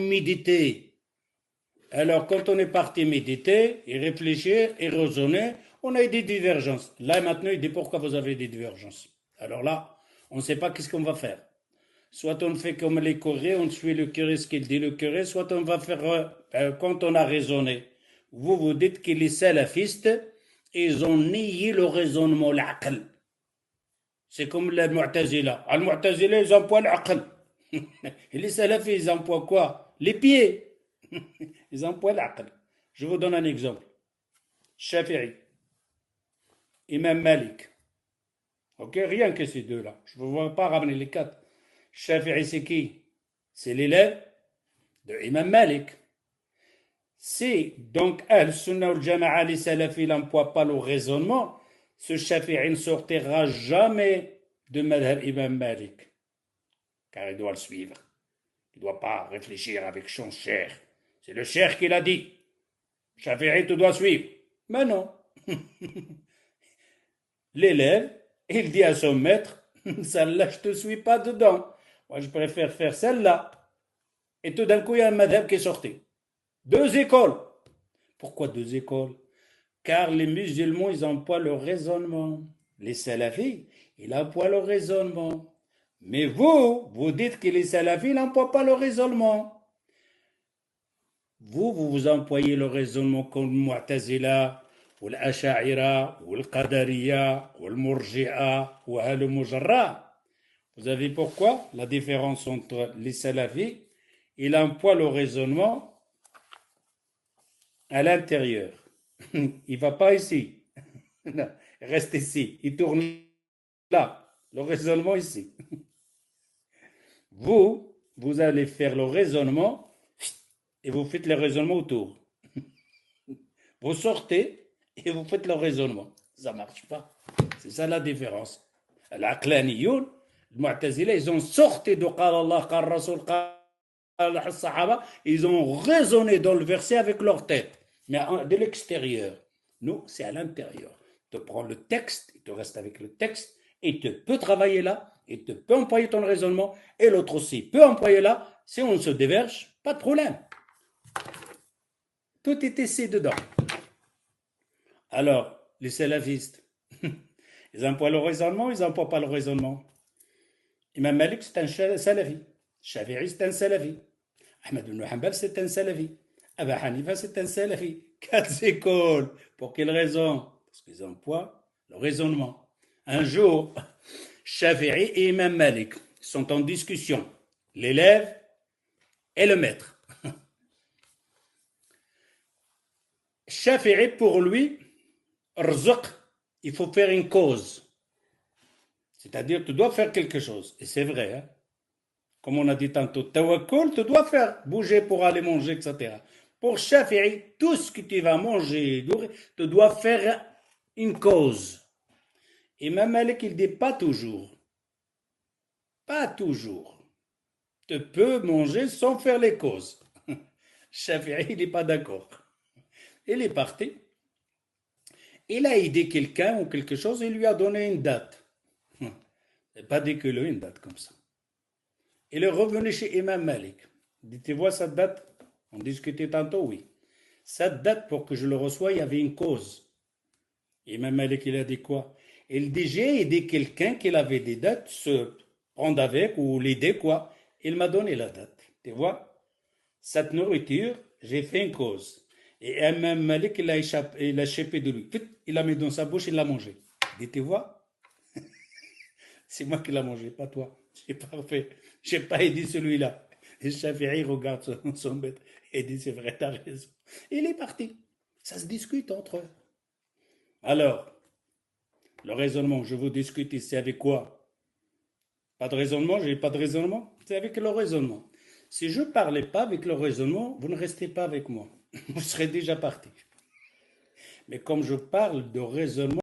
méditer. Alors, quand on est parti méditer et réfléchir et raisonner, on a eu des divergences. Là, maintenant, il dit pourquoi vous avez des divergences. Alors là, on ne sait pas qu'est-ce qu'on va faire. Soit on fait comme les Coréens, on suit le curé, ce qu'il dit le curé, soit on va faire, quand on a raisonné. Vous, vous dites que les salafistes, ils ont nié le raisonnement, l'aql. C'est comme les Mu'tazila. Les Mu'tazila, ils emploient l'aql. Et les salafistes, ils emploient quoi? Les pieds. Ils emploient l'aql. Je vous donne un exemple. Shafi'i, Imam Malik. Ok, rien que ces deux-là. Je ne veux pas ramener les quatre. Shafi'i, c'est qui? C'est l'élève de Imam Malik. Si donc Al-Sunnah al-Jama'a, les salafis n'emploient pas le raisonnement, ce Shafi'i ne sortira jamais de Madhab Imam Malik. Car il doit le suivre. Il ne doit pas réfléchir avec son cher. C'est le cher qui l'a dit. Shafi'i, tu dois suivre. Mais non. L'élève, il dit à son maître, celle-là, je ne te suis pas dedans. Moi, je préfère faire celle-là. Et tout d'un coup, il y a un madhab qui est sorti. Deux écoles. Pourquoi deux écoles? Car les musulmans, ils emploient le raisonnement. Les salafis, ils emploient le raisonnement. Mais vous, vous dites que les salafis n'emploient pas le raisonnement. Vous employez le raisonnement comme Mu'tazila, ou l'Asha'ira, ou le Qadariya, ou le Murji'a, ou le Mujarra. Vous savez pourquoi? La différence entre les salafis, ils emploient le raisonnement à l'intérieur. Il ne va pas ici. Non, il reste ici. Il tourne là. Le raisonnement ici. Vous allez faire le raisonnement et vous faites le raisonnement autour. Vous sortez et vous faites le raisonnement. Ça ne marche pas. C'est ça la différence. L'Aqlaniyoun, les Mu'tazila, ils ont sorti de Qala Allah, Qala Rasul, Qala Sahaba, ils ont raisonné dans le verset avec leur tête, mais de l'extérieur. Nous, c'est à l'intérieur. Tu prends le texte, tu restes avec le texte, et tu peux travailler là, et tu peux employer ton raisonnement, et l'autre aussi peut employer là. Si on se diverge, pas de problème. Tout est ici dedans. Alors, les salafistes, ils emploient le raisonnement, ils n'emploient pas le raisonnement. Imam Malik, c'est un salafi. Shafi'i, c'est un salafi. Ahmed ibn Hanbal, c'est un salafi. Abu Hanifa, c'est un salafi. Quatre écoles. Pour quelle raison? Parce qu'ils emploient le raisonnement. Un jour, Shafi'i et Imam Malik sont en discussion. L'élève et le maître. Shafi'i, pour lui, Rzq, il faut faire une cause. C'est-à-dire, tu dois faire quelque chose. Et c'est vrai. Hein? Comme on a dit tantôt, tawakkul, tu dois faire bouger pour aller manger, etc. Pour Shafi'i, tout ce que tu vas manger, tu dois faire une cause. Imam Malik, il dit pas toujours. Pas toujours. Tu peux manger sans faire les causes. Shafi'i, il n'est pas d'accord. Il est parti. Il a aidé quelqu'un ou quelque chose, il lui a donné une date. Il n'a pas dit que lui, une date comme ça. Il est revenu chez Imam Malik. Il dit, tu vois cette date? On discutait tantôt, oui. Cette date, pour que je le reçoive, il y avait une cause. Imam Malik, il a dit quoi? Il dit, j'ai aidé quelqu'un qui avait des dates, se prendre avec ou l'aider, quoi. Il m'a donné la date. Tu vois? Cette nourriture, j'ai fait une cause. Et Imam Malik, il a échappé de lui. Il l'a mis dans sa bouche, il l'a mangé. Il dit, tu vois? C'est moi qui l'ai mangé, pas toi. J'ai pas fait. J'ai pas aidé celui-là. Et Shafi'i regarde son maître et dit, c'est vrai, t'as raison. Il est parti. Ça se discute entre eux. Alors, le raisonnement, je vous discute ici avec quoi? Pas de raisonnement, j'ai pas de raisonnement. C'est avec le raisonnement. Si je ne parlais pas avec le raisonnement, vous ne restez pas avec moi. Vous serez déjà parti. Mais comme je parle de raisonnement,